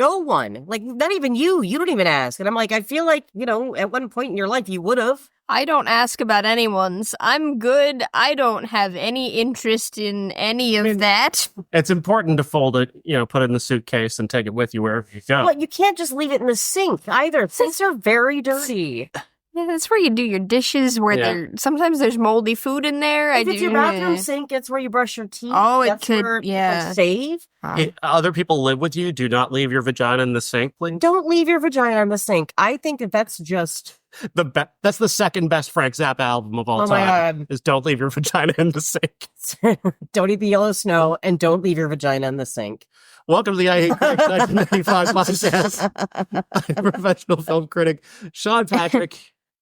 no one. Like, not even you. You don't even ask. And I'm like, I feel like, at one point in your life, you would have. I don't ask about anyone's. I'm good. I don't have any interest in any of that. It's important to fold it, put it in the suitcase and take it with you wherever you go. Well, you can't just leave it in the sink either. Sinks are very dirty. Yeah, that's where you do your dishes, sometimes there's moldy food in there. If it's your bathroom sink, it's where you brush your teeth. Oh, that's it could, where yeah. Save. Other people live with you. Do not leave your vagina in the sink, please. Don't leave your vagina in the sink. I think that's just... That's the second best Frank Zappa album of all time. My God. Is Don't Leave Your Vagina in the Sink. Don't eat the yellow snow and don't leave your vagina in the sink. Welcome to the I Hate Critics 1995 podcast. I'm professional film critic Sean Patrick.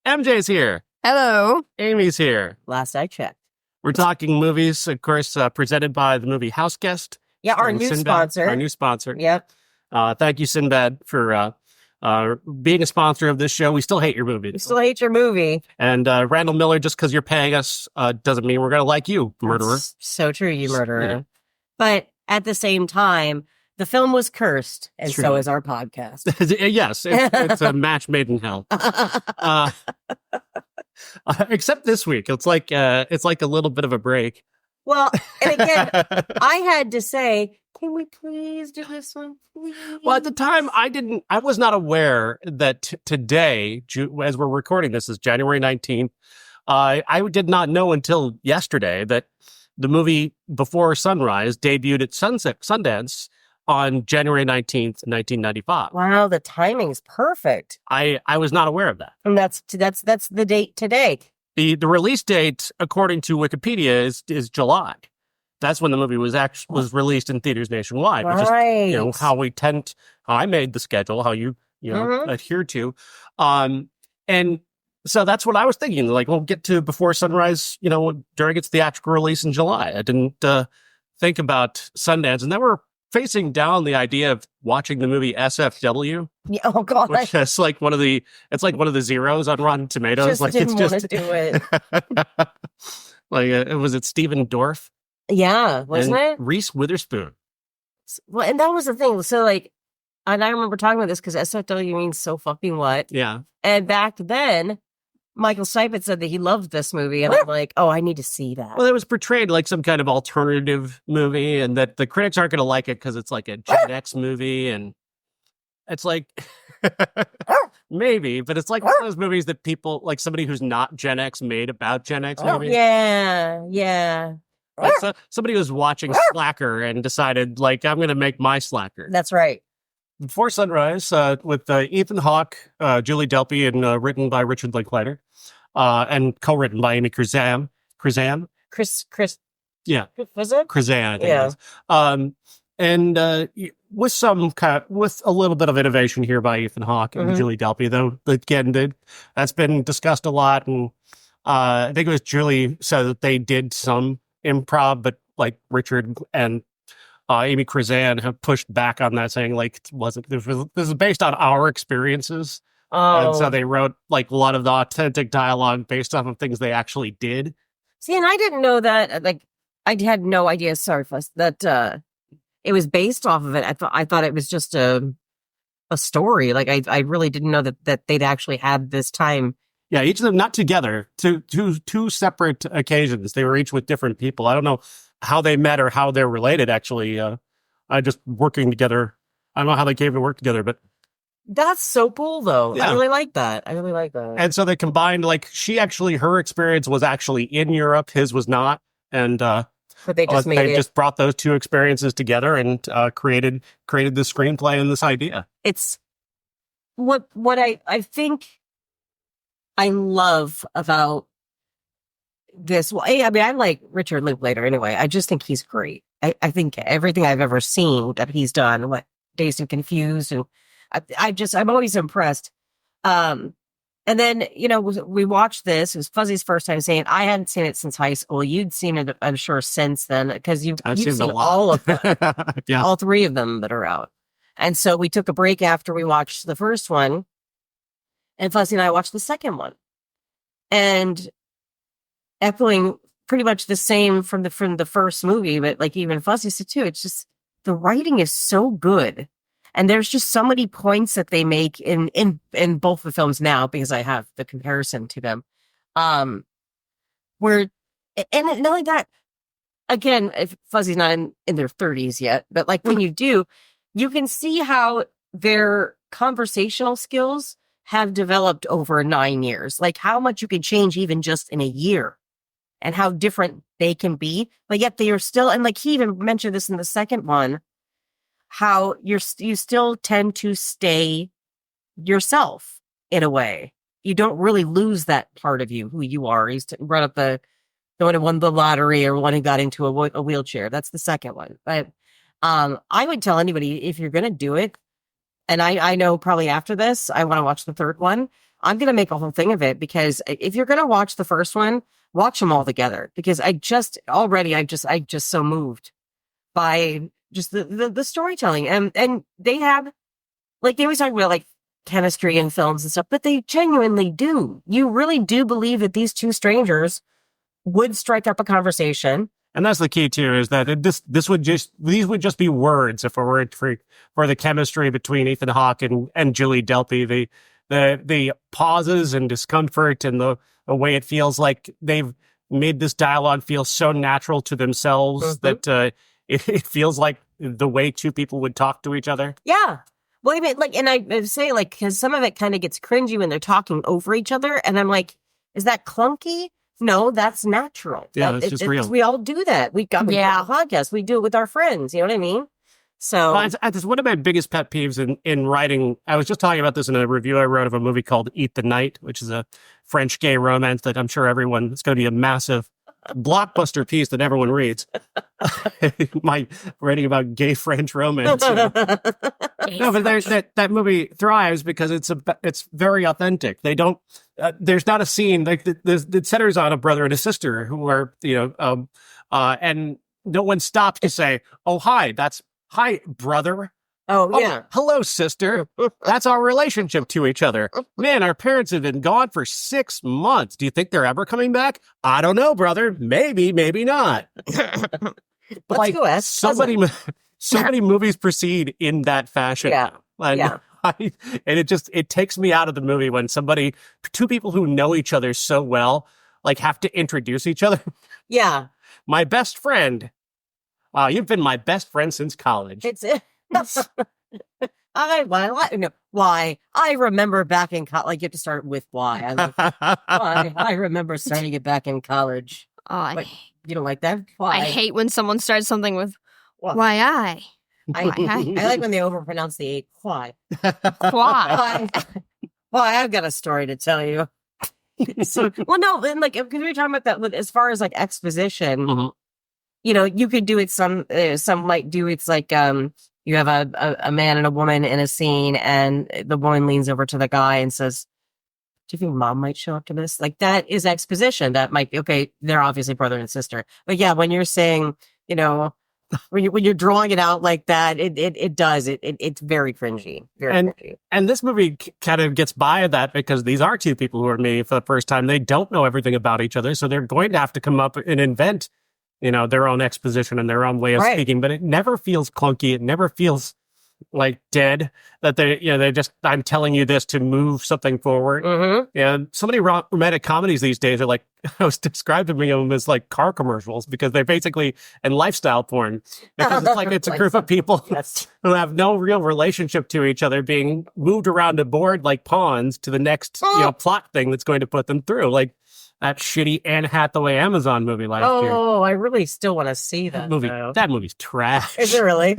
MJ's here. Hello. Amy's here. Last I checked. We're talking movies, of course, presented by the movie House Guest. Yeah, our new sponsor. Our new sponsor. Yep. Thank you, Sinbad, for being a sponsor of this show. We still hate your movie. We still hate your movie. And Randall Miller, just because you're paying us doesn't mean we're going to like you, murderer. That's so true, you murderer. Yeah. But at the same time, the film was cursed, and so is our podcast. Yes, it's a match made in hell. Except this week, it's like a little bit of a break. Well, and again, I had to say, can we please do this one, please? Well, at the time, I was not aware that today, as we're recording this, is January 19th. I did not know until yesterday that the movie Before Sunrise debuted at Sundance on January 19th, 1995. Wow, the timing's perfect. I was not aware of that. And that's the date today. The release date, according to Wikipedia, is July. That's when the movie was released in theaters nationwide. Right. Which is, how I made the schedule, how you adhere to. And so that's what I was thinking. Like, we'll get to Before Sunrise, during its theatrical release in July. I didn't think about Sundance. And then we're facing down the idea of watching the movie SFW. Yeah, oh God. Which is like one of the zeros on Rotten Tomatoes. Didn't want to do it. Was it Stephen Dorff? Yeah, wasn't it? Reese Witherspoon. Well, and that was the thing. So and I remember talking about this because SFW means so fucking what? Yeah. And back then, Michael Stipe said that he loved this movie, and I'm like, oh, I need to see that. Well, it was portrayed like some kind of alternative movie, and that the critics aren't going to like it because it's like a Gen X movie, and it's like, maybe, but it's like one of those movies that people, like somebody who's not Gen X made about Gen X movies. Yeah. Like somebody was watching Slacker and decided, I'm going to make my Slacker. That's right. Before Sunrise, with Ethan Hawke, Julie Delpy, and written by Richard Linklater, and co-written by Amy Krizan. Chris. Yeah. Was it? Krizan, I think it is. And with a little bit of innovation here by Ethan Hawke and Julie Delpy, though, again, that's been discussed a lot. And I think it was Julie said that they did some improv, but Richard and Amy Krizan have pushed back on that, saying this is based on our experiences. Oh. And so they wrote a lot of the authentic dialogue based off of things they actually did. See, and I didn't know that. I had no idea. Sorry, Fuss, that it was based off of it. I thought it was just a story. I really didn't know that they'd actually had this time. Yeah, each of them not together. Two separate occasions. They were each with different people. I don't know how they met or how they're related, actually. Just working together. I don't know how they came to work together, but... That's so cool, though. Yeah. I really like that. And so they combined, her experience was actually in Europe, his was not. And but they just just brought those two experiences together and created the screenplay and this idea. It's what I think I love about this. Well, I mean, I like Richard Linklater anyway. I just think he's great. I think everything I've ever seen that he's done, Dazed and Confused, and I'm always impressed. And then, we watched this. It was Fuzzy's first time seeing it. I hadn't seen it since high school. You'd seen it, I'm sure, since then, because you've seen all of them. Yeah. All three of them that are out. And so we took a break after we watched the first one, and Fuzzy and I watched the second one. And echoing pretty much the same from the first movie, but even Fuzzy said too, it's just the writing is so good. And there's just so many points that they make in both the films now, because I have the comparison to them. Where, and not only that, again, if Fuzzy's not in their 30s yet, but like when you do, you can see how their conversational skills have developed over 9 years, like how much you can change even just in a year and how different they can be. But yet they are still, and like he even mentioned this in the second one, how you still tend to stay yourself in a way. You don't really lose that part of you, who you are. He's brought up the one who won the lottery or one who got into a wheelchair. That's the second one. But I would tell anybody, if you're going to do it, and I know probably after this, I want to watch the third one. I'm going to make a whole thing of it, because if you're going to watch the first one, watch them all together, because I just so moved by just the storytelling. And they have, like, they always talk about like chemistry in films and stuff, but they genuinely do. You really do believe that these two strangers would strike up a conversation. And that's the key too, is that these would just be words if it were for the chemistry between Ethan Hawke and Julie Delpy. The pauses and discomfort and the way it feels like they've made this dialogue feel so natural to themselves that it feels like the way two people would talk to each other. Yeah. Well, I mean, like, and I say, like, because some of it kind of gets cringy when they're talking over each other, and I'm like, is that clunky? No, that's natural. Yeah, that's just real. We all do that. We got a podcast. We do it with our friends. You know what I mean? So it's one of my biggest pet peeves in writing. I was just talking about this in a review I wrote of a movie called Eat the Night, which is a French gay romance that I'm sure it's going to be a massive blockbuster piece that everyone reads. My writing about gay French romance. You know? No, but that movie thrives because it's very authentic. They don't. There's not a scene like the centers on a brother and a sister who are and no one stops to say, "Oh, hi, hi, brother." Oh, yeah. Hello, sister. That's our relationship to each other. Man, our parents have been gone for 6 months. Do you think they're ever coming back? I don't know, brother. Maybe, maybe not. Let's go ask. So many movies proceed in that fashion. Yeah. And it takes me out of the movie when two people who know each other so well, like, have to introduce each other. Yeah. My best friend. You've been my best friend since college. It's it. Why? I remember back in college. Like, you have to start with why. I remember starting it back in college. Oh, you don't like that? Why? I hate when someone starts something with why I. I like when they overpronounce the A. Why? Why? Why? I've got a story to tell you. So, well, no, and like, because we were talking about that as far as like exposition. Mm-hmm. You know, you could do it. Some might do it's like you have a man and a woman in a scene, and the woman leans over to the guy and says, "Do you think mom might show up to this?" Like, that is exposition. That might be okay. They're obviously brother and sister, but yeah, when you're saying, you know, when you're drawing it out like that, it's very cringy. Cringy. And this movie kind of gets by that because these are two people who are meeting for the first time. They don't know everything about each other, so they're going to have to come up and invent, you know, their own exposition and their own way of speaking, but it never feels clunky. It never feels like dead, that I'm telling you this to move something forward. Mm-hmm. And so many romantic comedies these days are like, I was describing them as like car commercials, because they're basically, and lifestyle porn, because it's like, it's a group of people who have no real relationship to each other being moved around a board like pawns to the next, plot thing that's going to put them through. Like, that shitty Anne Hathaway Amazon movie last year. Oh, I really still want to see that movie. Though. That movie's trash. Is it really?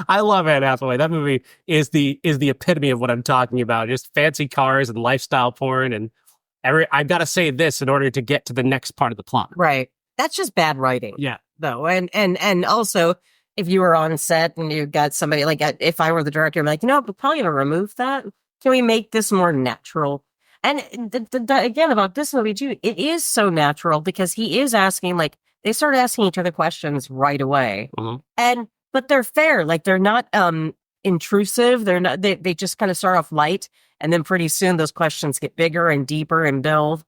I love Anne Hathaway. That movie is the epitome of what I'm talking about. Just fancy cars and lifestyle porn, and I've got to say this in order to get to the next part of the plot. Right. That's just bad writing. Yeah. Though, and also, if you were on set and you got somebody like, if I were the director, I'm like, we're probably gonna remove that. Can we make this more natural? And again, about this movie too, it is so natural because he is asking, like, they start asking each other questions right away. Mm-hmm. But they're fair. Like, they're not intrusive. They're not, they just kind of start off light. And then pretty soon those questions get bigger and deeper and build.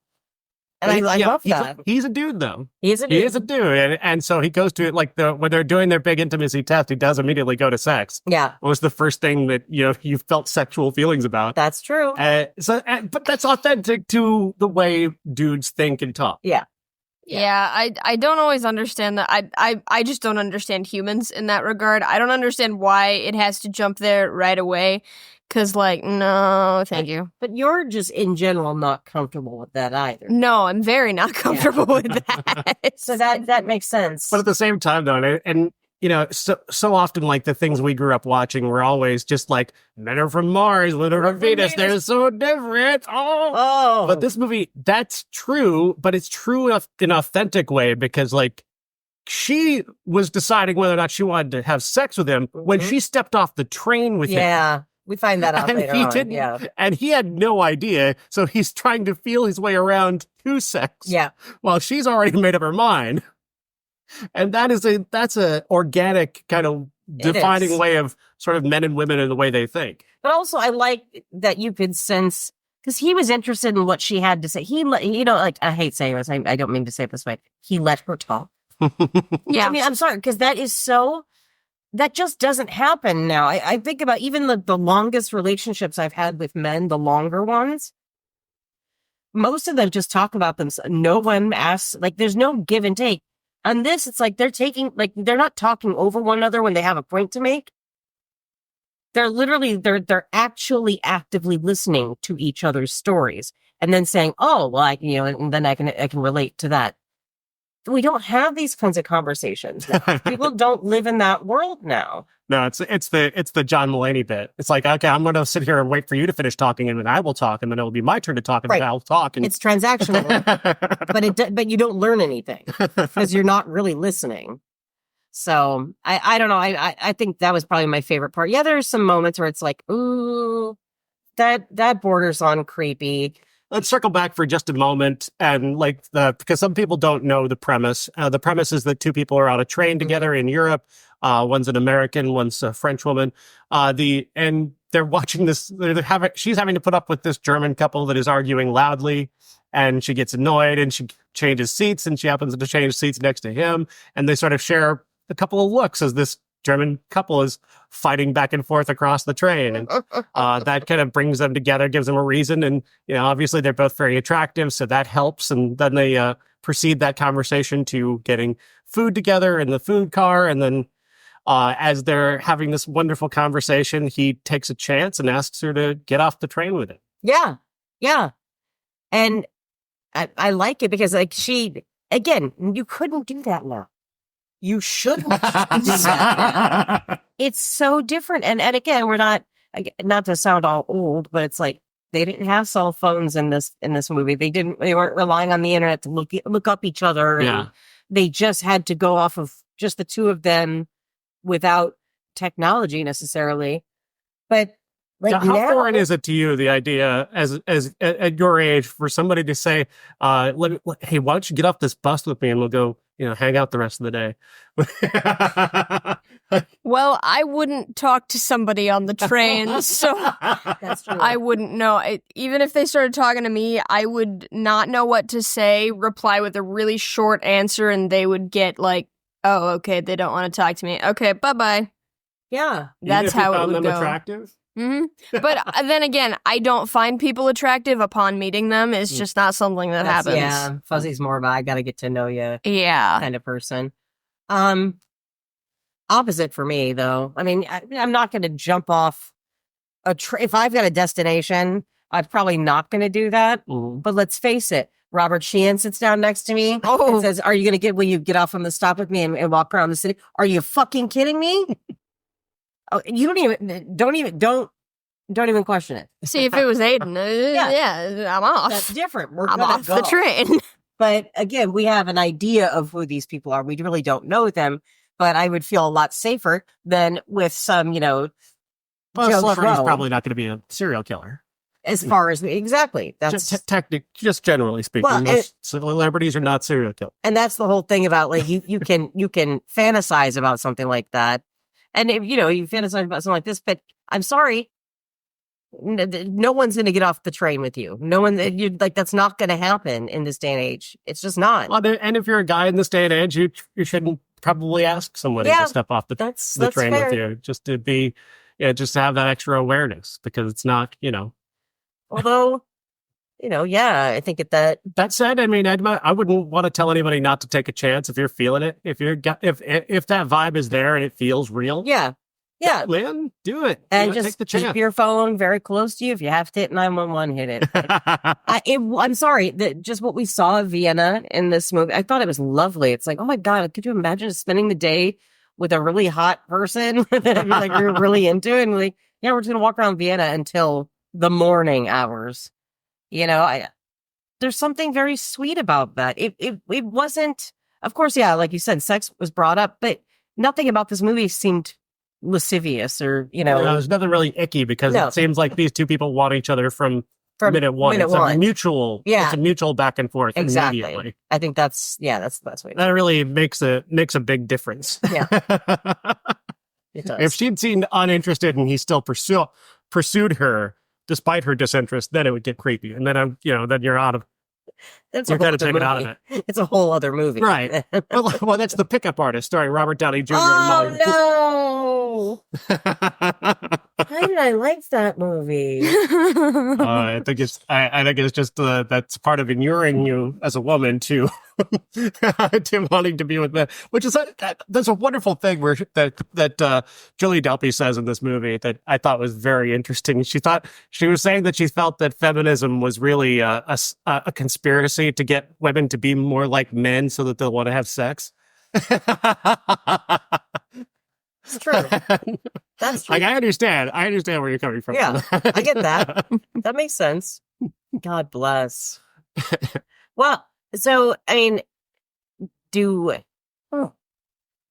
And I love that. He's a dude, though. He is a dude. And so he goes to it, like, when they're doing their big intimacy test, he does immediately go to sex. Yeah. What was the first thing that, you felt sexual feelings about? That's true. But that's authentic to the way dudes think and talk. Yeah. Yeah, I don't always understand that. I just don't understand humans in that regard. I don't understand why it has to jump there right away. Because, no, thank you. But you're just, in general, not comfortable with that either. No, I'm very not comfortable with that. So that makes sense. But at the same time, though, and so often, like, the things we grew up watching were always just like, men are from Mars, women are from Venus, they're so different. Oh. But this movie, that's true, but it's true in an authentic way because, like, she was deciding whether or not she wanted to have sex with him when she stepped off the train with him. Yeah. We find that out later on. Yeah. And he had no idea, so he's trying to feel his way around to sex. Yeah. While she's already made up her mind. And that's a organic kind of defining way of sort of men and women in the way they think. But also, I like that you could sense, because he was interested in what she had to say. I hate saying this. I don't mean to say it this way. He let her talk. Yeah. I mean, I'm sorry, because that just doesn't happen now. I think about even the longest relationships I've had with men, the longer ones, most of them just talk about themselves. No one asks, like, there's no give and take. On this, it's like they're not talking over one another when they have a point to make. They're actually actively listening to each other's stories and then saying, oh, well, and then I can relate to that. We don't have these kinds of conversations now. People don't live in that world now. No, it's the John Mulaney bit. It's like, okay, I'm going to sit here and wait for you to finish talking, and then I will talk, and then it will be my turn to talk, and then I'll talk. And... It's transactional, but you don't learn anything because you're not really listening. So I don't know. I think that was probably my favorite part. Yeah, there's some moments where it's like, ooh, that borders on creepy. Let's circle back for just a moment and because some people don't know the premise. The premise is that two people are on a train together in Europe. One's an American, one's a French woman. And they're watching this. She's having to put up with this German couple that is arguing loudly, and she gets annoyed and she changes seats, and she happens to change seats next to him, and they sort of share a couple of looks as this German couple is fighting back and forth across the train. And that kind of brings them together, gives them a reason. And, obviously they're both very attractive, so that helps. And then they proceed that conversation to getting food together in the food car. And then as they're having this wonderful conversation, he takes a chance and asks her to get off the train with him. Yeah. Yeah. And I like it because, like, you couldn't do that now. You shouldn't. It's so different. And again, we're not to sound all old, but it's like they didn't have cell phones in this movie. They weren't relying on the internet to look up each other. Yeah. And they just had to go off of just the two of them without technology necessarily. But like, how foreign is it to you, the idea as at your age for somebody to say, hey, why don't you get off this bus with me and we'll go, hang out the rest of the day? Well, I wouldn't talk to somebody on the train, so That's true. I wouldn't know. Even if they started talking to me, I would not know what to say, reply with a really short answer, and they would get like, oh, okay, they don't want to talk to me. Okay, bye-bye. Yeah. That's how it would go. Attractive? Mm-hmm. But then again, I don't find people attractive upon meeting them. It's just not something that happens. Yeah, Fuzzy's more of a I gotta get to know you kind of person. Opposite for me, though. I mean, I'm not going to jump off a train. If I've got a destination, I'm probably not going to do that. Mm-hmm. But let's face it, Robert Sheehan sits down next to me and says, will you get off from the stop with me and walk around the city? Are you fucking kidding me? Oh, you don't even question it. See, if it was Aiden, yeah, I'm off. That's different. I'm off the train. But again, we have an idea of who these people are. We really don't know them. But I would feel a lot safer than with some, Well, a celebrity's probably not going to be a serial killer. As far as exactly, that's just generally speaking. Well, most celebrities are not serial killers, and that's the whole thing about like you can fantasize about something like that, and if you fantasize about something like this. But I'm sorry, no one's going to get off the train with you. No one, you like, that's not going to happen in this day and age. It's just not. Well, and if you're a guy in this day and age, you shouldn't probably ask somebody to step off the train fair. with you, just to be, just to have that extra awareness, because it's not, Although, I think that said, I mean, I wouldn't want to tell anybody not to take a chance if you're feeling it. If that vibe is there and it feels real. Yeah, man, do it. And take just the chance. keep your phone very close to you. If you have to hit 911, hit it. I'm sorry, just what we saw of Vienna in this movie, I thought it was lovely. It's like, oh my God, could you imagine spending the day with a really hot person that like you're really into it? And like, yeah, we're just going to walk around Vienna until the morning hours. There's something very sweet about that. It wasn't, of course, yeah, like you said, sex was brought up, but nothing about this movie seemed lascivious or, there's nothing really icky, because it seems like these two people want each other from minute one. It's a mutual back and forth. Exactly. Immediately. I think that's the best way. That really makes a then Yeah. It does. If she'd seemed uninterested and he still pursued her despite her disinterest, then it would get creepy. And then then you're out of you're kind of taken out of it. It's a whole other movie. Right. well, that's The Pickup Artist, starring Robert Downey Jr. and no! Why did I like that movie? I think it's just that's part of inuring you as a woman to wanting to be with men, which is that's a wonderful thing that Julie Delpy says in this movie that I thought was very interesting. She was saying that she felt that feminism was really a conspiracy to get women to be more like men so that they'll want to have sex. It's true. That's true. Like, I understand where you're coming from. Yeah, I get that. That makes sense. God bless. Well, so, I mean, it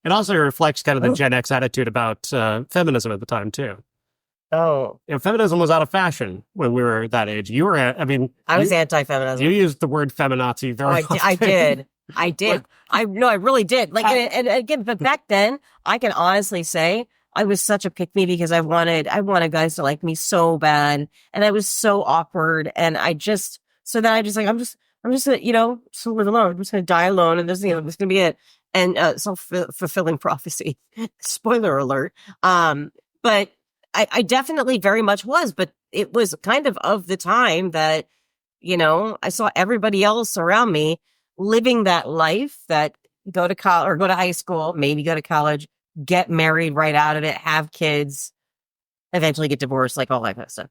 also reflects kind of the Gen X attitude about feminism at the time, too. Oh. Feminism was out of fashion when we were that age. You were, I was anti-feminism. You used the word feminazi very often. I did. I really did. Like, and again, but back then, I can honestly say I was such a pick-me because I wanted guys to like me so bad, and I was so awkward, and I'm just gonna, so live alone. I'm just gonna die alone, and this is gonna be it. And self-fulfilling prophecy. Spoiler alert. But I definitely very much was, but it was kind of the time that, I saw everybody else around me living that life, that go to college or go to high school, maybe go to college, get married right out of it, have kids, eventually get divorced, like all that kind of stuff.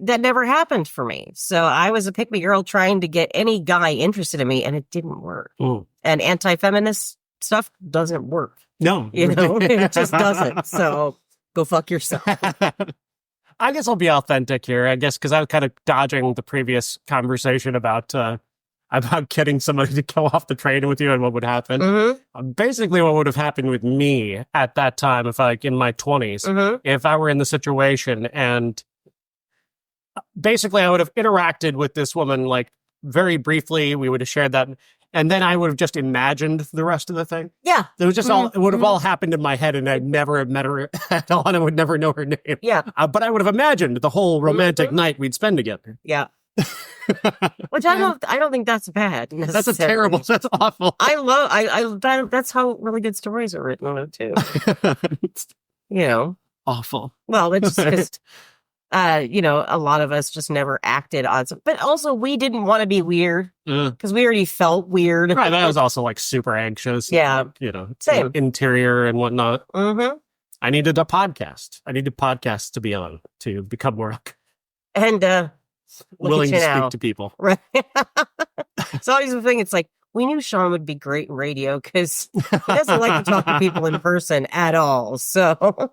That never happened for me. So I was a pick-me girl trying to get any guy interested in me, and it didn't work. Ooh. And anti-feminist stuff doesn't work. No. It just doesn't. So go fuck yourself. I guess I'll be authentic here, because I was kind of dodging the previous conversation about getting somebody to go off the train with you and what would happen. Mm-hmm. Basically, what would have happened with me at that time, if in my 20s, if I were in the situation, and basically I would have interacted with this woman like very briefly. We would have shared that, and then I would have just imagined the rest of the thing. Yeah, it was just it would have all happened in my head, and I'd never have met her at all, and I would never know her name. Yeah, but I would have imagined the whole romantic night we'd spend together. Yeah. Which I don't think that's bad. That's awful. That's how really good stories are written too. Awful. Well, it's just, a lot of us just never acted on some, but also we didn't want to be weird because we already felt weird. Right. I was also like super anxious. Yeah. Same. Interior and whatnot. Mm-hmm. I needed a podcast. I needed podcasts to be on to become more and willing to speak to people. Right. It's always the thing. It's like, we knew Sean would be great in radio because he doesn't like to talk to people in person at all. So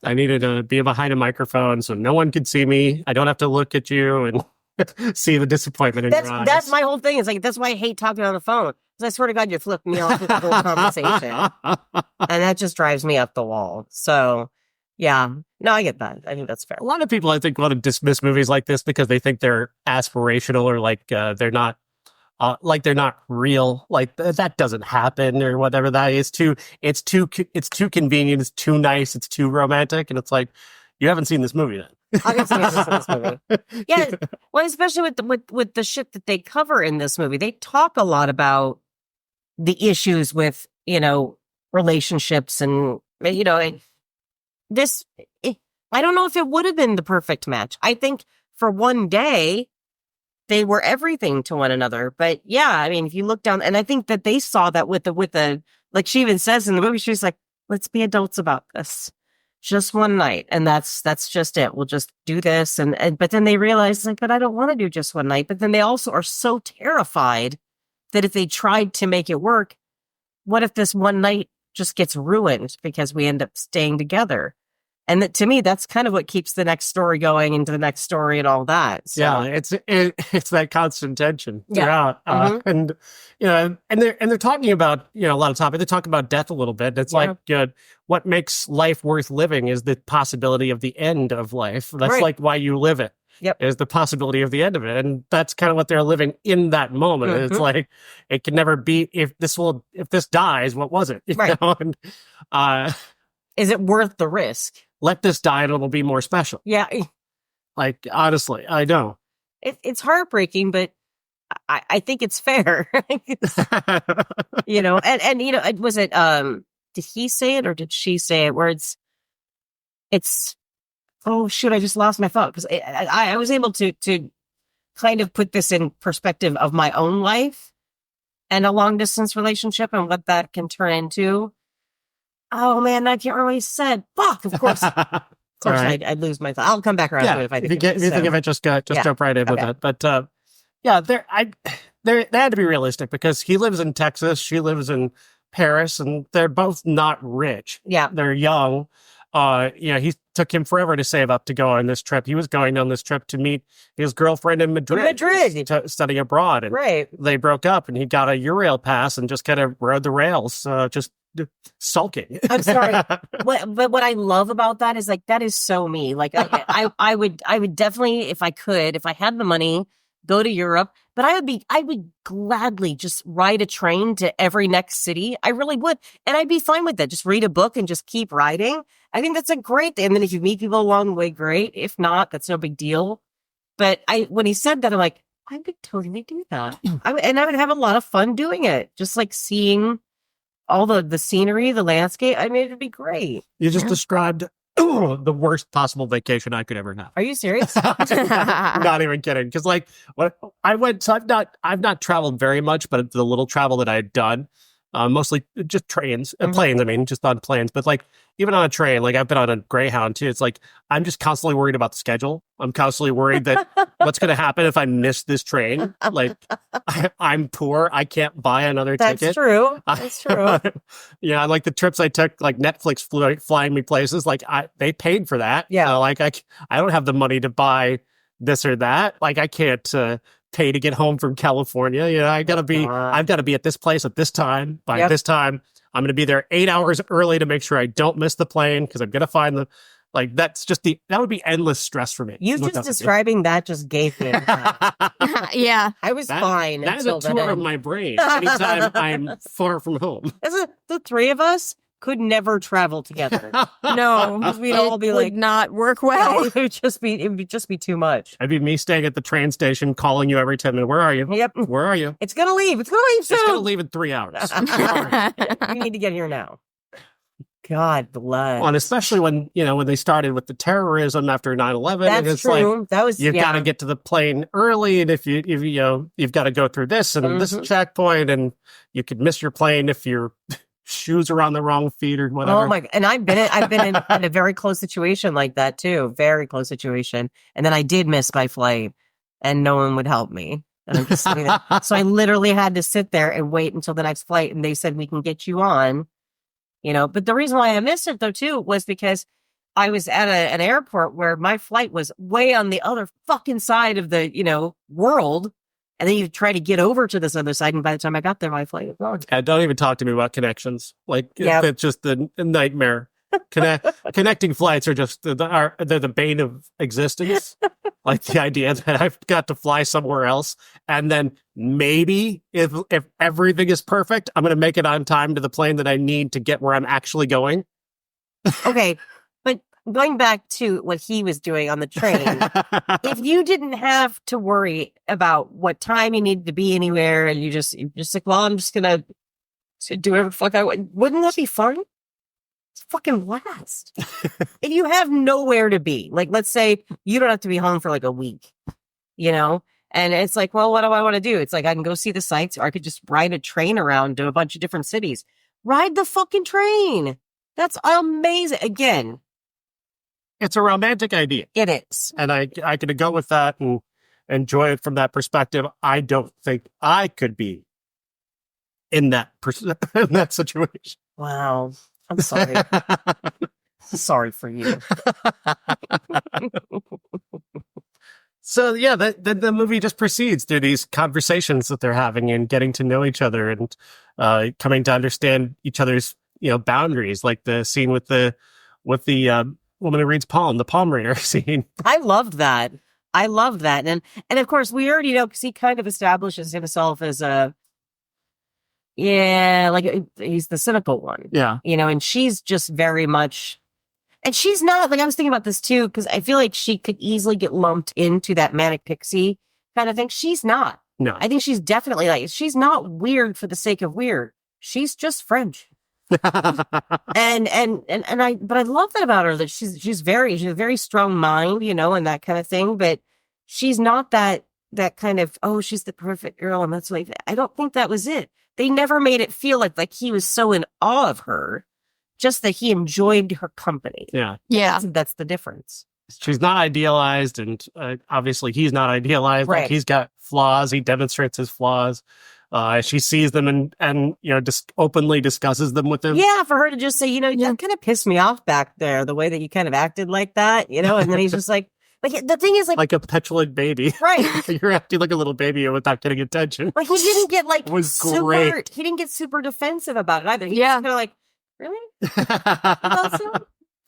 I needed to be behind a microphone so no one could see me. I don't have to look at you and see the disappointment in your eyes. That's my whole thing. It's like, that's why I hate talking on the phone. Because I swear to God, you're flipping me off with the whole conversation. And that just drives me up the wall. So yeah. No, I get that. I think that's fair. A lot of people, I think, want to dismiss movies like this because they think they're aspirational or like they're not real. Like that doesn't happen or whatever that is. It's too convenient. It's too nice. It's too romantic. And it's like, you haven't seen this movie then. I'll get some answers in this movie. Yeah, well, especially with the shit that they cover in this movie, they talk a lot about the issues with relationships and this. I don't know if it would have been the perfect match. I think for one day they were everything to one another. But yeah, I mean, if you look down, and I think that they saw that with the like she even says in the movie, she's like, let's be adults about this. Just one night. And that's just it. We'll just do this. And but then they realize, like, but I don't want to do just one night. But then they also are so terrified that if they tried to make it work, what if this one night just gets ruined because we end up staying together? And that, to me, that's kind of what keeps the next story going into the next story and all that. So. Yeah, it's that constant tension Yeah. throughout, and they're talking about a lot of topics. They talk about death a little bit. It's like what makes life worth living is the possibility of the end of life. That's like why you live it. Yep, is the possibility of the end of it, and that's kind of what they're living in that moment. It's like it can never be if this dies, what was it? Right. And, is it worth the risk? Let this die and it'll be more special. Yeah. Like, honestly, I know. It's heartbreaking, but I think it's fair. And was it, did he say it or did she say it where it's, oh shoot, I just lost my thought because I was able to kind of put this in perspective of my own life and a long distance relationship and what that can turn into. Oh man, I can't remember what he said. Fuck, of course. Right. I'd lose my thought. I'll come back around to it if I think if you think of it, just jump right in with that. But they had to be realistic because he lives in Texas, she lives in Paris, and they're both not rich. Yeah. They're young. He took him forever to save up to go on this trip. He was going on this trip to meet his girlfriend in Madrid. To study abroad. And they broke up and he got a Eurail pass and just kind of rode the rails, just sulking. I'm sorry. But what I love about that is like, that is so me. Like I would definitely, if I had the money, go to Europe, but I would gladly just ride a train to every next city. I really would. And I'd be fine with that. Just read a book and just keep riding. I think that's a great thing. And then if you meet people along the way, great. If not, that's no big deal. But when he said that, I'm like, I could totally do that. And I would have a lot of fun doing it. Just like seeing all the scenery, the landscape. I mean, it'd be great. You just described the worst possible vacation I could ever have. Are you serious? Not even kidding. Because I've not traveled very much, but the little travel that I had done, mostly just trains, planes. I mean, just on planes. But like even on a train, like I've been on a Greyhound too. It's like I'm just constantly worried about the schedule. I'm constantly worried that what's going to happen if I miss this train. Like I'm poor. I can't buy another ticket. That's true. That's true. Yeah, like the trips I took, like Netflix flying me places. Like they paid for that. Yeah. I don't have the money to buy this or that. Like I can't pay to get home from California. I've got to be at this place at this time. By this time, I'm going to be there 8 hours early to make sure I don't miss the plane because I'm going to find the. Like that would be endless stress for me. You just describing that just gave me. Yeah, I was fine. That is a tour of my brain. Anytime I'm far from home. The three of us could never travel together. No, we'd all be like, not work well. It would just be too much. It'd be me staying at the train station, calling you every 10 minutes. Where are you? Yep. Where are you? It's gonna leave. It's gonna leave soon. It's gonna leave in 3 hours. We need to get here now. God bless. Well, and especially when they started with the terrorism after 9/11. That's true. Like, that was you've got to get to the plane early, and if you've got to go through this and this checkpoint, and you could miss your plane if your shoes are on the wrong feet or whatever. Oh my! And I've been in a very close situation like that too. Very close situation, and then I did miss my flight, and no one would help me. And I'm just sitting there. So I literally had to sit there and wait until the next flight, and they said we can get you on. But the reason why I missed it though too was because I was at an airport where my flight was way on the other fucking side of the, world. And then you try to get over to this other side. And by the time I got there, my flight was gone. Yeah, don't even talk to me about connections. Like it's just a nightmare. Connecting flights are just, they're the bane of existence. Like the idea that I've got to fly somewhere else. And then maybe if everything is perfect, I'm going to make it on time to the plane that I need to get where I'm actually going. Okay. But going back to what he was doing on the train, if you didn't have to worry about what time you needed to be anywhere, and you're just like, well, I'm just gonna do whatever the fuck I want, wouldn't that be fun? It's fucking blast. If you have nowhere to be, like, let's say you don't have to be home for like a week, and it's like, well, what do I want to do? It's like, I can go see the sights, or I could just ride a train around to a bunch of different cities. Ride the fucking train. That's amazing. Again, it's a romantic idea. it is. And I could go with that and enjoy it from that perspective. I don't think I could be in that in that situation. Wow. I'm sorry. Sorry for you. So yeah, the movie just proceeds through these conversations that they're having and getting to know each other and coming to understand each other's boundaries, like the scene with the woman who reads palm, the palm reader scene. I loved that. And of course we already know, because he kind of establishes himself as he's the cynical one. Yeah. And she's just very much, and she's not, like, I was thinking about this too, because I feel like she could easily get lumped into that manic pixie kind of thing. She's not. No. I think she's definitely she's not weird for the sake of weird. She's just French. But I love that about her, that she's a very strong mind, and that kind of thing. But she's not that kind of, oh, she's the perfect girl, and that's like, I don't think that was it. They never made it feel like he was so in awe of her, just that he enjoyed her company. Yeah. Yeah. That's the difference. She's not idealized, and obviously he's not idealized. Right. Like, he's got flaws. He demonstrates his flaws. She sees them and just openly discusses them with him. Yeah, for her to just say, that kind of pissed me off back there, the way that you kind of acted like that, and then he's just like the thing is, like a petulant baby. Right. You're acting like a little baby without getting attention. Like, he didn't get was great. He didn't get super defensive about it either. He's Yeah. kind of like, really? You thought so? I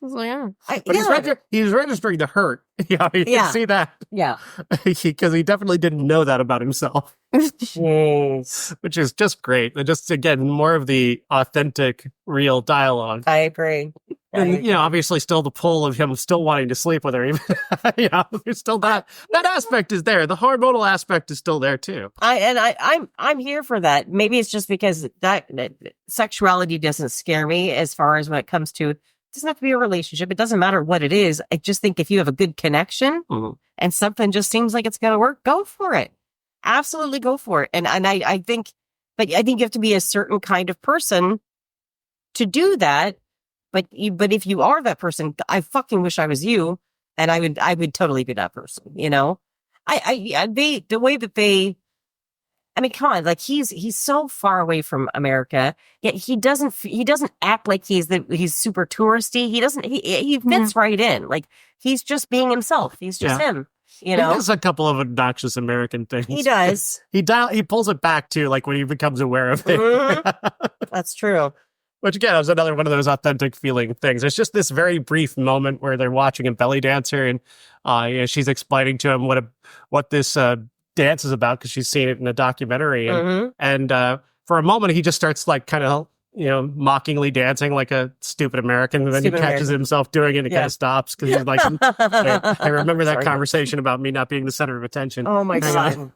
was like, yeah. But he's registering the hurt. You can see that. Yeah. Because he definitely didn't know that about himself. Jeez. Which is just great. And just, again, more of the authentic, real dialogue. I agree. And, obviously still the pull of him still wanting to sleep with her. Even, there's still that aspect is there. The hormonal aspect is still there too. I'm here for that. Maybe it's just because that sexuality doesn't scare me, as far as when it comes to, it doesn't have to be a relationship. It doesn't matter what it is. I just think if you have a good connection and something just seems like it's going to work, go for it. Absolutely go for it. And I think you have to be a certain kind of person to do that. But if you are that person, I fucking wish I was you, and I would totally be that person. The way that they, I mean, come on, like, he's so far away from America, yet he doesn't act like he's super touristy. He fits right in. Like, he's just being himself. He's just him. He does a couple of obnoxious American things. He does. He pulls it back too, like when he becomes aware of it. That's true. Which, again, was another one of those authentic feeling things. It's just this very brief moment where they're watching a belly dancer, and she's explaining to him what this dance is about, because she's seen it in a documentary. And for a moment, he just starts like kind of mockingly dancing like a stupid American, and then he catches himself doing it and kind of stops, because he's like, I remember that conversation about me not being the center of attention. Oh my God.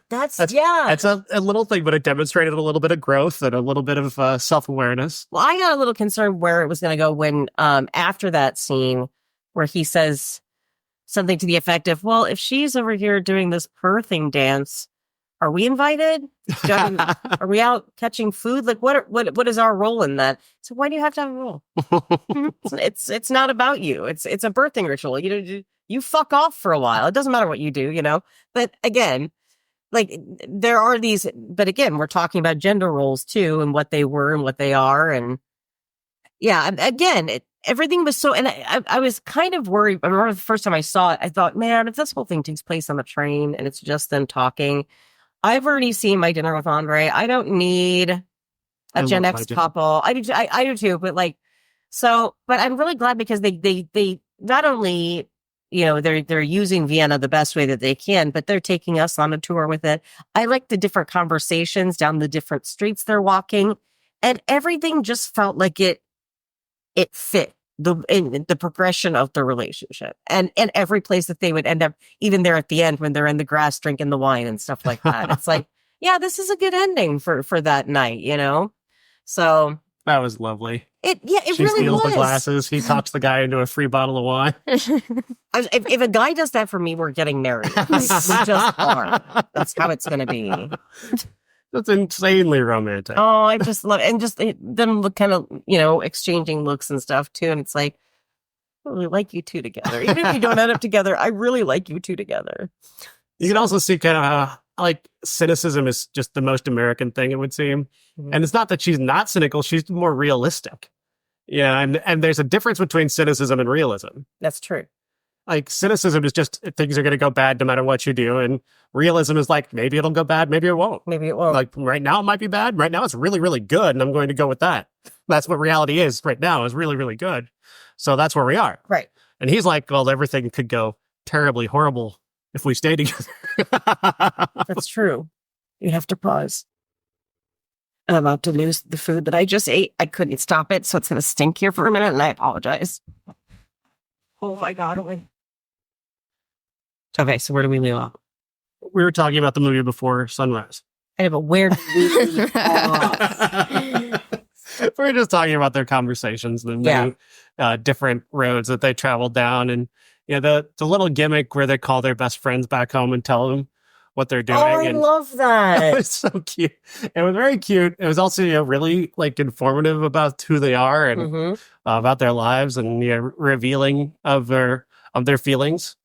That's a little thing, but it demonstrated a little bit of growth and a little bit of self-awareness. Well, I got a little concerned where it was going to go when after that scene where he says something to the effect of, well, if she's over here doing this birthing dance, are we invited? Are we out catching food? Like, what is our role in that? So why do you have to have a role? It's not about you. It's a birthing ritual. You fuck off for a while. It doesn't matter what you do, But again, like, there are these. But again, we're talking about gender roles too, and what they were and what they are, and again, everything was so. And I was kind of worried. I remember the first time I saw it, I thought, man, if this whole thing takes place on the train and it's just them talking, I've already seen My Dinner with Andre. I don't need a Gen X couple. I do too. But but I'm really glad, because they not only, they're using Vienna the best way that they can, but they're taking us on a tour with it. I like the different conversations down the different streets they're walking, and everything just felt like it it fit in the progression of the relationship, and every place that they would end up, even there at the end when they're in the grass drinking the wine and stuff like that. It's like, yeah, this is a good ending for that night, you know. So that was lovely. It she really steals was. the glasses. He talks the guy into a free bottle of wine. If a guy does that for me, we're getting married. We just are. That's how it's going to be. That's insanely romantic. Oh, I just love it. And just them look kind of, exchanging looks and stuff too. And it's like, I really like you two together. Even if you don't end up together, I really like you two together. You can also see kind of how, like, cynicism is just the most American thing, it would seem. Mm-hmm. And it's not that she's not cynical, she's more realistic. Yeah, and there's a difference between cynicism and realism. That's true. Like, cynicism is just things are going to go bad no matter what you do. And realism is like, maybe it'll go bad, maybe it won't. Maybe it won't. Like, right now it might be bad. Right now it's really, really good. And I'm going to go with that. That's what reality is right now, is really, really good. So that's where we are. Right. And he's like, well, everything could go terribly horrible if we stay together. That's true. You have to pause. I'm about to lose the food that I just ate. I couldn't stop it, so it's going to stink here for a minute, and I apologize. Oh my God. Okay, so where do we leave off? We were talking about the movie before Sunrise. I know, but where do we leave off? We're just talking about their conversations, the different roads that they traveled down, and the little gimmick where they call their best friends back home and tell them what they're doing. Oh, I love that. It was so cute. It was very cute. It was also really like informative about who they are and about their lives, and revealing of their feelings.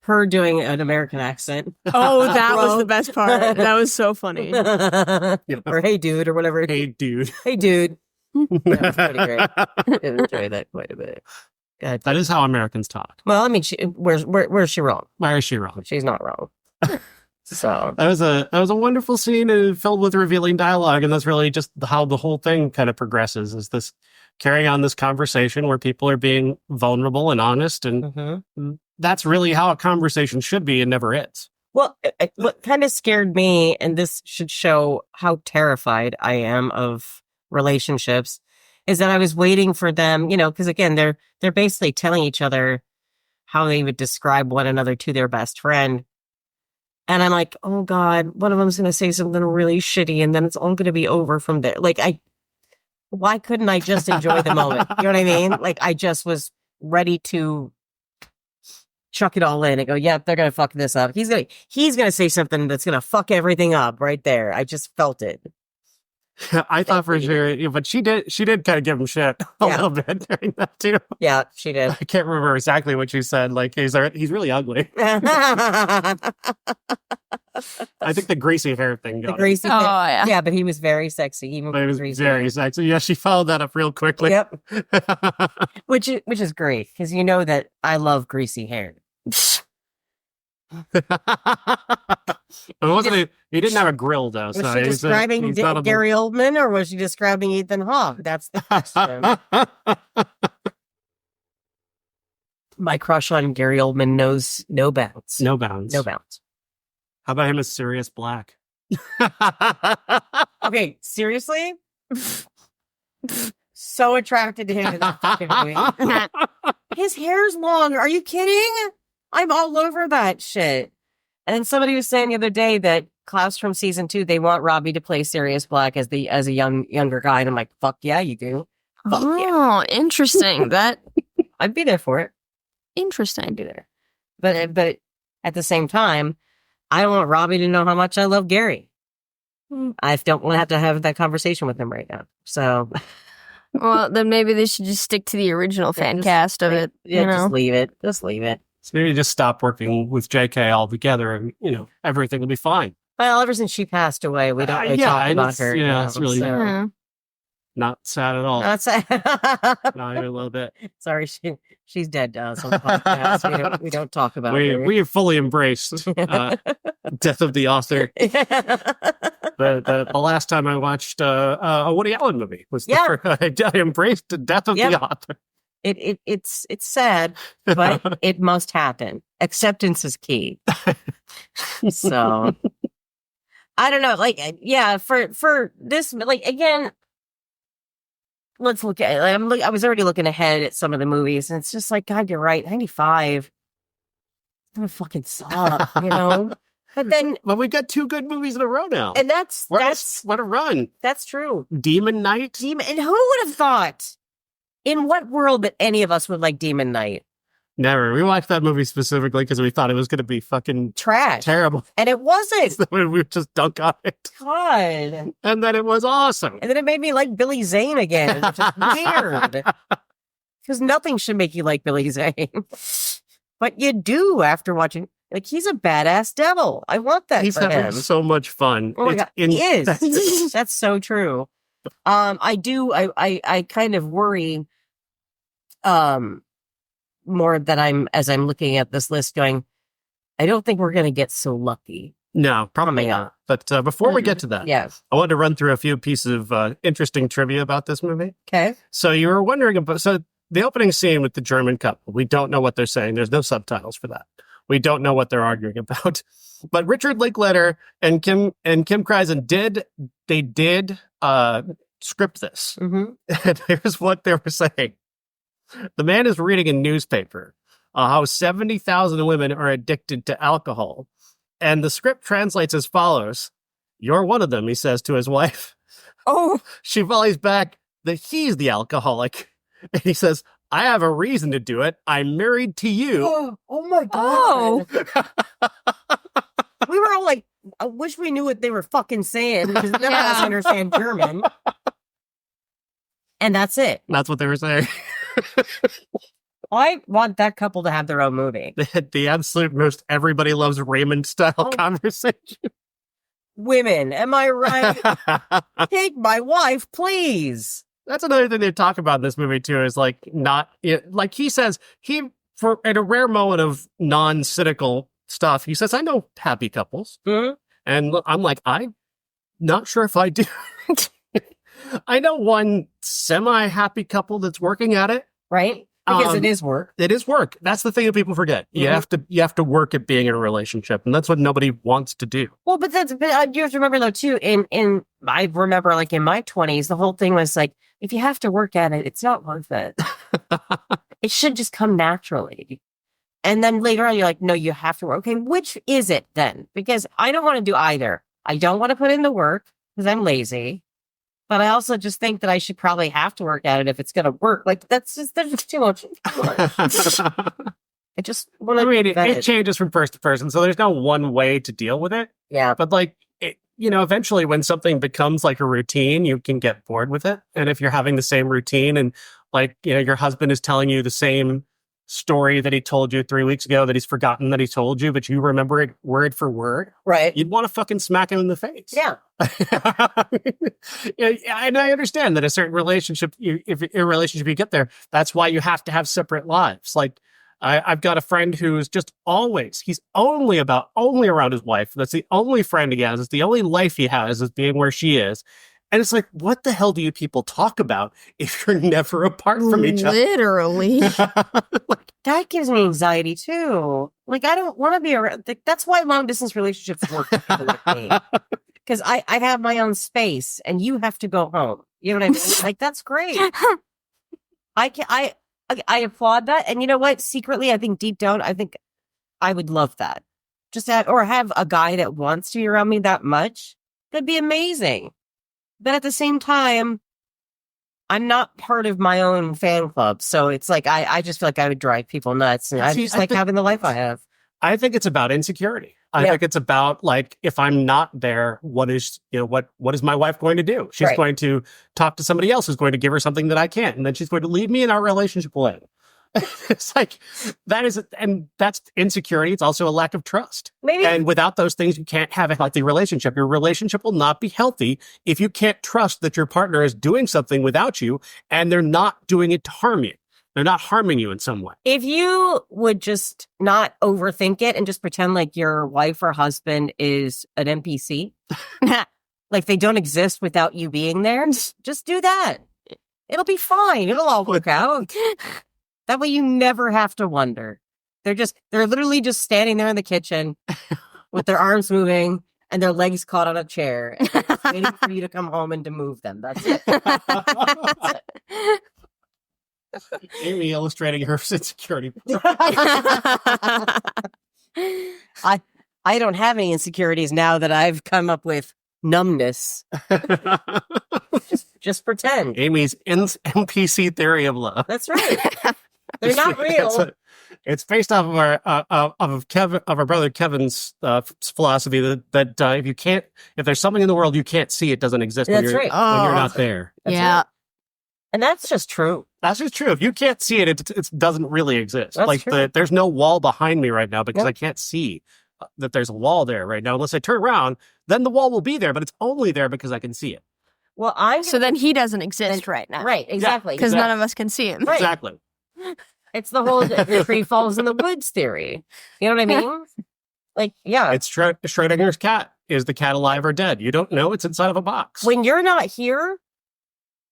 Her doing an American accent. Oh, that was the best part. That was so funny. Or hey dude, or whatever. Hey dude. Hey dude. That was pretty great. I enjoyed that quite a bit. God. That is how Americans talk. Well, I mean, where's she wrong? Why is she wrong? She's not wrong. So that was a wonderful scene and filled with revealing dialogue, and that's really just how the whole thing kind of progresses. Is this carrying on this conversation where people are being vulnerable and honest, and that's really how a conversation should be, and never is. Well, what kind of scared me, and this should show how terrified I am of relationships, is that I was waiting for them, because again, they're basically telling each other how they would describe one another to their best friend. And I'm like, oh God, one of them's going to say something really shitty, and then it's all going to be over from there. Like, why couldn't I just enjoy the moment? You know what I mean? Like, I just was ready to chuck it all in and go, yeah, they're going to fuck this up. He's going to say something that's going to fuck everything up right there. I just felt it. I thought for sure, but she did kind of give him shit a little bit during that too. Yeah, she did. I can't remember exactly what she said. Like, he's really ugly. I think the greasy hair thing got hair. Yeah. Yeah, but he was very sexy. He was very sexy. Yeah, she followed that up real quickly. Yep. which is great, because you know that I love greasy hair. He didn't have a grill though. Was she describing Gary Oldman, or was she describing Ethan Hawke? That's the question. My crush on Gary Oldman knows no bounds. No bounds. No bounds. How about him as Sirius Black? Okay, seriously? So attracted to him in that fucking movie. His hair's long. Are you kidding? I'm all over that shit. And then somebody was saying the other day that Klaus from season 2, they want Robbie to play Sirius Black as a younger guy. And I'm like, fuck yeah, you do. Fuck yeah. Interesting. That I'd be there for it. Interesting. I'd be there. But at the same time, I don't want Robbie to know how much I love Gary. I don't want to have that conversation with him right now. So, well, then maybe they should just stick to the original fan cast of it. Yeah, just leave it. Just leave it. So maybe just stop working with JK altogether, and everything will be fine. Well, ever since she passed away, we don't really talk about her. It's really not sad at all. Not sad. Not even a little bit. Sorry, she's dead to us on the podcast. We don't talk about her. We have fully embraced death of the author. The last time I watched a Woody Allen movie was I embraced the death of the author. It's sad, but it must happen. Acceptance is key. So I don't know. Like, yeah, for this, like, again, let's look at it. I was already looking ahead at some of the movies, and it's just like, God, you're right. 95. It's gonna fucking suck, you know? But then, Well, we've got 2 good movies in a row now. and that's What a run. that's true. Demon Knight. And who would have thought? In what world that any of us would like Demon Knight? Never. We watched that movie specifically because we thought it was going to be fucking Trash. terrible. And it wasn't. We would just dunk on it. God. And then it was awesome. And then it made me like Billy Zane again, which is weird. Because nothing should make you like Billy Zane. But you do after watching. Like, he's a badass devil. I want that He's for having him. so much fun. Oh my God. He is. That's so true. I kind of worry more that as I'm looking at this list going, I don't think we're going to get so lucky. No, probably Coming not. up. But before we get to that, Yes. I wanted to run through a few pieces of interesting trivia about this movie. Okay. So you were wondering about, so the opening scene with the German couple, we don't know what they're saying. There's no subtitles for that. We don't know what they're arguing about. But Richard Linklater and Kim Krizan did script this. Mm-hmm. And here's what they were saying. The man is reading a newspaper how 70,000 women are addicted to alcohol. And the script translates as follows. You're one of them, he says to his wife. Oh. She volleys back that he's the alcoholic. And he says, I have a reason to do it. I'm married to you. Oh my God. We were all like, I wish we knew what they were fucking saying because none of us understand German. And that's it. That's what they were saying. I want that couple to have their own movie. They had the absolute most everybody loves Raymond style conversation. Women, am I right? Take my wife, please. That's another thing they talk about in this movie too, is like like he says, for in a rare moment of non-cynical stuff, he says, I know happy couples. Mm-hmm. And I'm like, I'm not sure if I do. I know one semi-happy couple that's working at it. Right? Because it is work. It is work. That's the thing that people forget. Mm-hmm. You have to work at being in a relationship, and that's what nobody wants to do. Well, but you have to remember though too. I remember like in my 20s, the whole thing was like, if you have to work at it, it's not worth it. It should just come naturally. And then later on, you're like, no, you have to work. Okay, which is it then? Because I don't want to do either. I don't want to put in the work because I'm lazy. But I also just think that I should probably have to work at it if it's going to work. Like, there's just too much. I just want to. I mean, it changes from person to person, so there's no one way to deal with it. Yeah. But like, eventually when something becomes like a routine, you can get bored with it. And if you're having the same routine and like, your husband is telling you the same story that he told you 3 weeks ago that he's forgotten that he told you, but you remember it word for word. Right. You'd want to fucking smack him in the face. Yeah. And I understand that a certain relationship, if in a relationship you get there, that's why you have to have separate lives. Like I've got a friend who's just he's only around his wife. That's the only friend he has. It's the only life he has is being where she is. And it's like, what the hell do you people talk about if you're never apart from each other? Literally. Like, that gives me anxiety too. Like, I don't want to be around. Like, that's why long distance relationships work with people like me. Because I have my own space and you have to go home. You know what I mean? Like, that's great. I applaud that. And you know what? Secretly, I think deep down, I think I would love that. Just have a guy that wants to be around me that much. That'd be amazing. But at the same time, I'm not part of my own fan club. So it's like, I just feel like I would drive people nuts. And I just like having the life I have. I think it's about insecurity. I think it's about like, if I'm not there, what is my wife going to do? She's going to talk to somebody else who's going to give her something that I can't. And then she's going to leave me and our relationship will end. It's like, and that's insecurity. It's also a lack of trust. Maybe. And without those things, you can't have a healthy relationship. Your relationship will not be healthy if you can't trust that your partner is doing something without you and they're not doing it to harm you. They're not harming you in some way. If you would just not overthink it and just pretend like your wife or husband is an NPC, like they don't exist without you being there, just do that. It'll be fine. It'll all work out. That way you never have to wonder. They're literally just standing there in the kitchen with their arms moving and their legs caught on a chair, and they're just waiting for you to come home and to move them. That's it. Amy illustrating her insecurity. I don't have any insecurities now that I've come up with numbness. Just pretend. Amy's NPC theory of love. That's right. They're not real. It's based off of our brother Kevin's philosophy that if there's something in the world you can't see, it doesn't exist when That's you're right. when you're not there. Yeah. And that's just true. That's just true. If you can't see it, it doesn't really exist. That's true. There's no wall behind me right now because Yep. I can't see that there's a wall there right now. Unless I turn around, then the wall will be there, but it's only there because I can see it. Well, So then he doesn't exist right now. right, exactly. Because none of us can see him. Right. Exactly. It's the whole the tree falls in the woods theory. You know what I mean? Like, yeah. It's Schrodinger's cat. Is the cat alive or dead? You don't know. It's inside of a box. When you're not here,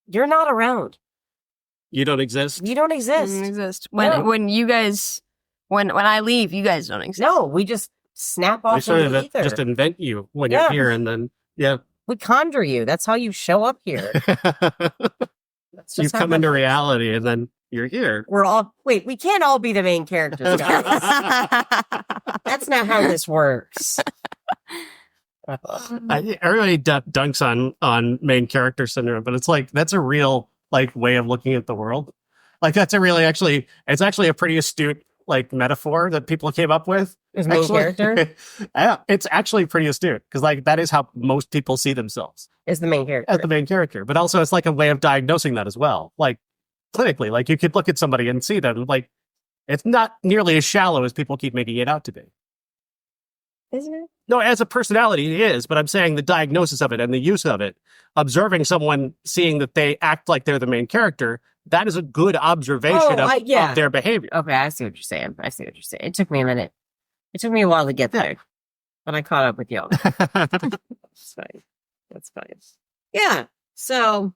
you're not around. You don't exist. You don't exist. Doesn't exist. No. When you guys, when I leave, you guys don't exist. No, we just snap We off sort into of the ether. just invent you when Yeah. you're here, and then We conjure you. That's how you show up here. That's you just how come that into works. reality, and then you're here. We can't all be the main characters, guys. That's not how this works. Everybody dunks on main character syndrome, but it's like that's a real way of looking at the world. Like that's it's actually a pretty astute metaphor that people came up with. Is main character Yeah, it's actually pretty astute because that is how most people see themselves is the main character. as the main character. But also it's a way of diagnosing that as well. Clinically, you could look at somebody and see them it's not nearly as shallow as people keep making it out to be. Isn't it? No, as a personality, it is. But I'm saying the diagnosis of it and the use of it, observing someone, seeing that they act like they're the main character, that is a good observation of their behavior. Okay, I see what you're saying. It took me a minute. It took me a while to get there, but I caught up with you. That's fine. That's fine. Yeah. So,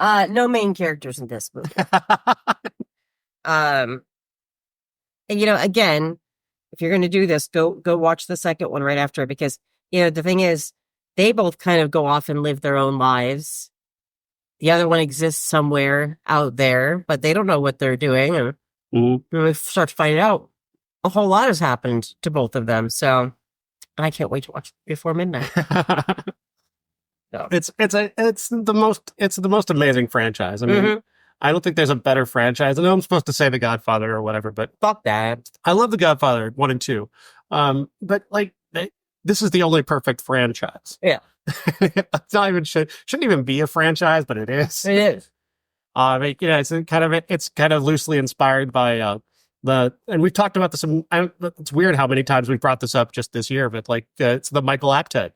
no main characters in this movie. And again, if you're going to do this, go watch the second one right after, because the thing is, they both kind of go off and live their own lives. The other one exists somewhere out there, but they don't know what they're doing. And we start to find out a whole lot has happened to both of them. So I can't wait to watch Before Midnight. So. It's the most amazing franchise. I mean, I don't think there's a better franchise. I know I'm supposed to say The Godfather or whatever, but Fuck that. I love The Godfather 1 and 2. But this is the only perfect franchise. Yeah. It's not even shouldn't even be a franchise, but it is. It is. It's kind of loosely inspired by and we've talked about this. It's weird how many times we've brought this up just this year, but it's the Michael Apted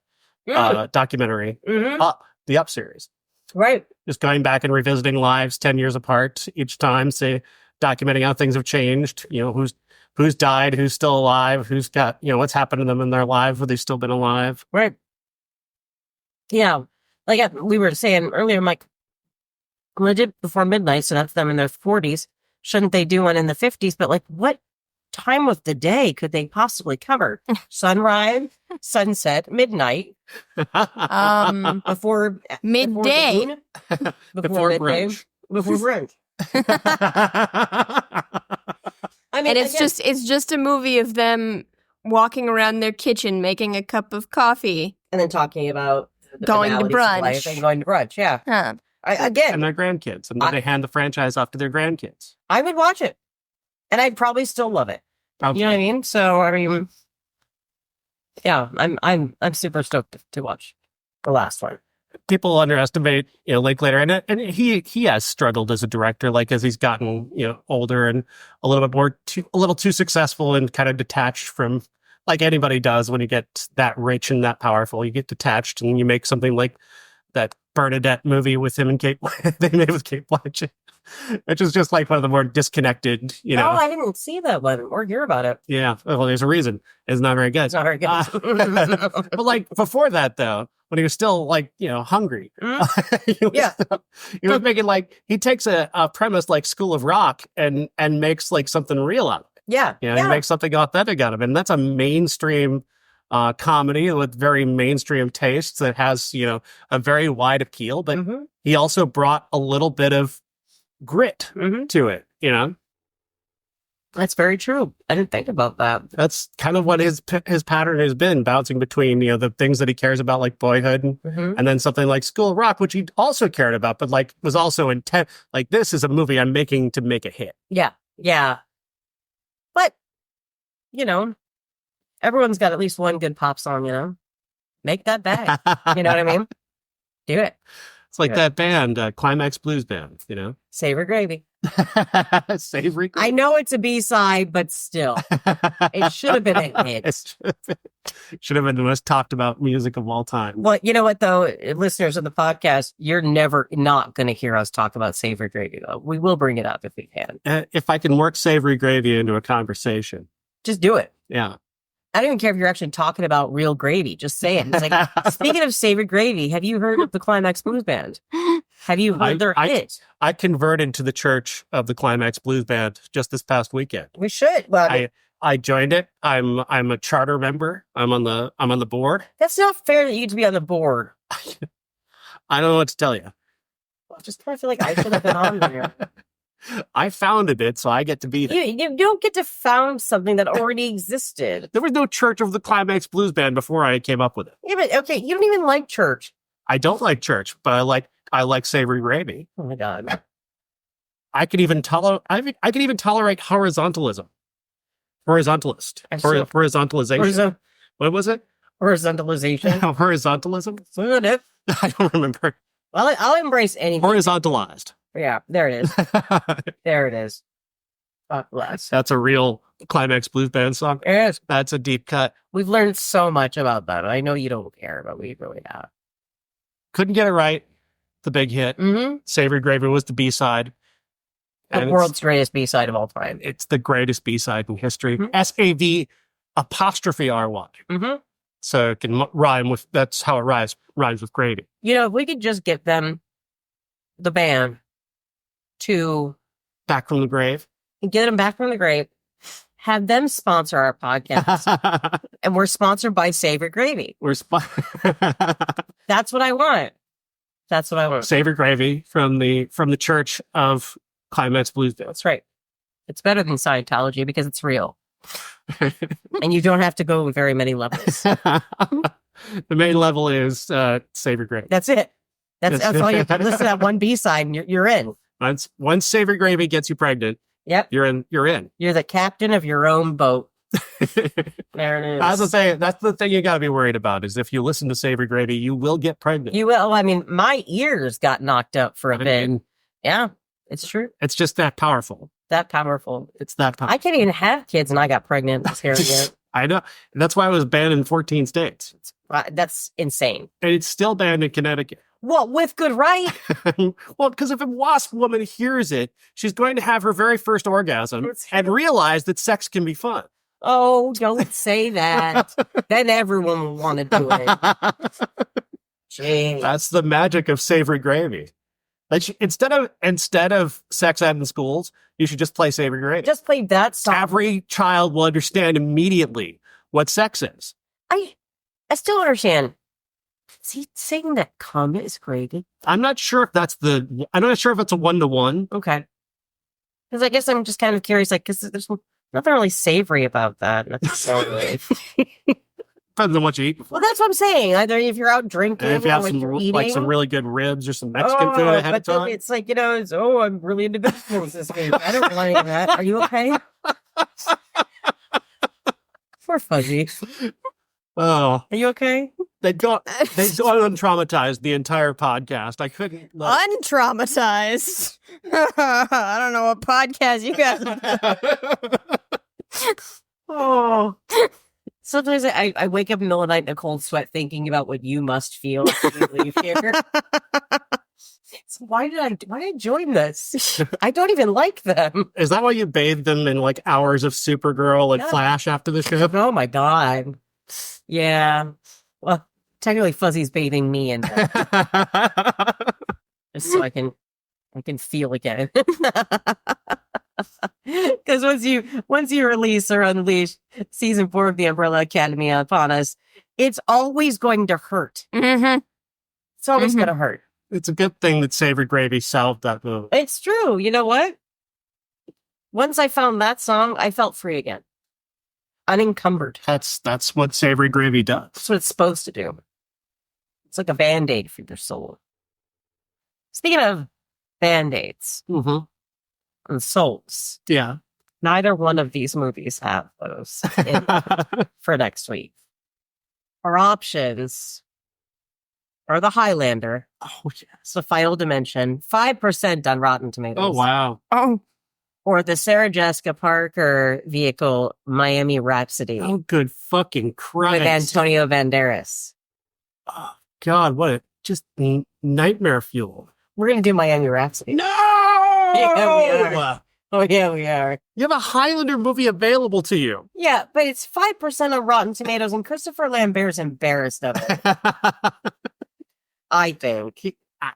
documentary, the Up series. Right. Just going back and revisiting lives 10 years apart each time, documenting how things have changed, who's died, who's still alive, who's got, what's happened to them in their lives, where they've still been alive. Right. Yeah. We were saying earlier, I'm like, well, I did Before Midnight, so that's them in their 40s. Shouldn't they do one in the 50s? But what time of the day could they possibly cover? Sunrise, sunset, midnight, before midday, before midday, brunch. before brunch. I mean, and it's just a movie of them walking around their kitchen, making a cup of coffee, and then talking about the going to banalities of brunch. life and going to brunch. Yeah. Huh. Again, And their grandkids. And then they hand the franchise off to their grandkids. I would watch it, and I'd probably still love it. Okay. You know what I mean? So I mean, yeah, I'm super stoked to watch the last one. People underestimate Linklater, and he has struggled as a director, as he's gotten older and a little too successful and kind of detached from, like anybody does when you get that rich and that powerful. You get detached and you make something like that Bernadette movie with him and Kate they made with Kate Blanchett, which is just one of the more disconnected. Oh, I didn't see that one or hear about it. Yeah, well, there's a reason. It's not very good. It's not very good. But before that, though, when he was still hungry, he was making he takes a premise like School of Rock and makes something real out of it. Yeah, He makes something authentic out of it, and that's a mainstream comedy with very mainstream tastes that has, a very wide appeal, but he also brought a little bit of grit to it, That's very true. I didn't think about that. That's kind of what his pattern has been, bouncing between, the things that he cares about, like Boyhood, and then something like School of Rock, which he also cared about, but like was also intent. Like, this is a movie I'm making to make a hit. Yeah. Yeah. But, everyone's got at least one good pop song, Make that bag. You know what I mean? Do it. It's like that band, Climax Blues Band, Savory Gravy. Savory Gravy. I know it's a B-side, but still. It should have been a hit. It should have been the most talked about music of all time. Well, you know what, though? Listeners of the podcast, you're never not going to hear us talk about Savory Gravy, though. We will bring it up if we can. If I can work Savory Gravy into a conversation. Just do it. Yeah. I don't even care if you're actually talking about real gravy. Just say it. It's like, speaking of Savory Gravy, have you heard of the Climax Blues Band? Have you heard their hit? I converted to the church of the Climax Blues Band just this past weekend. We should. Well, I joined it. I'm a charter member. I'm on the board. That's not fair that you get to be on the board. I don't know what to tell you. I just kind of feel like I should have been on there. I founded it, so I get to be there. You don't get to found something that already existed. There was no church of the Climax Blues Band before I came up with it. Yeah, but okay, you don't even like church. I don't like church, but I like Savory Gravy. Oh my God. I could even tolerate horizontalism. Horizontalization. What was it? Horizontalization. Horizontalism? Isn't it? I don't remember. Well, I'll embrace anything. Horizontalized. Yeah, there it is. There it is. God bless. That's a real Climax Blues Band song. Yes. That's a deep cut. We've learned so much about that. I know you don't care, but we really have. Couldn't get it right. The big hit. Savory Gravy was the B-side. The world's greatest B-side of all time. It's the greatest B-side in history. SAV apostrophe RY. So it can rhyme with, that's how it rhymes with gravy. If we could just get them, the band, to Back from the grave. Get them back from the grave, have them sponsor our podcast, and we're sponsored by Savory Gravy. That's what I want. That's what I want. Savory Gravy from the Church of Climax Blues Band. That's right. It's better than Scientology because it's real. And you don't have to go very many levels. The main level is Savory Gravy. That's it. That's all you listen to that one B-side and you're in. Once Savory Gravy gets you pregnant, yep. You're in. You're the captain of your own boat. There it is. I was gonna say, that's the thing you gotta be worried about, is if you listen to Savory Gravy, you will get pregnant. You will. I mean, my ears got knocked up for a bit. Yeah, it's true. It's just that powerful. That powerful. It's that powerful. I can't even have kids and I got pregnant this hearing it. I know. And that's why it was banned in 14 states. That's insane. And it's still banned in Connecticut. Well, with good right. Well, because if a wasp woman hears it, she's going to have her very first orgasm and realize that sex can be fun. Oh, don't say that. Then everyone will want to do it. Jeez. That's the magic of Savory Gravy. Like, instead of sex ed in schools, you should just play Savory Gravy. Just play that song. Every child will understand immediately what sex is. I still don't understand. Is he saying that cum is gravy? I'm not sure if it's a 1-to-1. Okay. Because I guess I'm just kind of curious, because there's nothing really savory about that. Necessarily. Depends on what you eat before. Well, that's what I'm saying. Either if you're out drinking, and if you have or some eating, some really good ribs or some Mexican food ahead of time. It's like, I'm really into vegetables this week. I don't like that. Are you okay? Poor Fuzzy. Oh, are you okay? They got untraumatized the entire podcast. I couldn't untraumatized. I don't know what podcast you guys. Oh. Sometimes I wake up in the middle of the night in a cold sweat thinking about what you must feel when you leave here. So why did I join this? I don't even like them. Is that why you bathed them in hours of Supergirl and Flash after the show? Oh my God. Yeah. Well, technically Fuzzy's bathing me in that. Just so I can feel again. Because once you release or unleash season 4 of the Umbrella Academy upon us, it's always going to hurt. Mm-hmm. It's always going to hurt. It's a good thing that Savory Gravy solved that movie. It's true. You know what? Once I found that song, I felt free again. Unencumbered. That's what Savory Gravy does. That's what it's supposed to do. It's like a Band-Aid for your soul. Speaking of Band-Aids Mm-hmm. and souls, Yeah. neither one of these movies have those for next week. Our options are The Highlander. Oh, yes. It's The Final Dimension. 5% on Rotten Tomatoes. Oh, wow. Oh, Or the Sarah Jessica Parker vehicle, Miami Rhapsody, Oh, good fucking Christ. with Antonio Banderas. Oh, God, what just nightmare fuel. We're going to do Miami Rhapsody. No! Yeah, we are. Oh, yeah, we are. You have a Highlander movie available to you. Yeah, but it's 5% on Rotten Tomatoes, and Christopher Lambert's embarrassed of it, I think.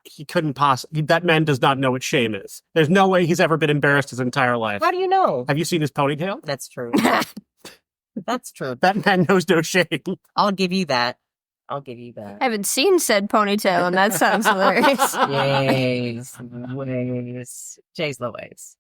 He couldn't possibly. That man does not know what shame is. There's no way he's ever been embarrassed his entire life. How do you know? Have you seen his ponytail? That's true. That's true. That man knows no shame. I'll give you that. I'll give you that. I haven't seen said ponytail, and that sounds hilarious. Yes. Ways. Jay's Louise.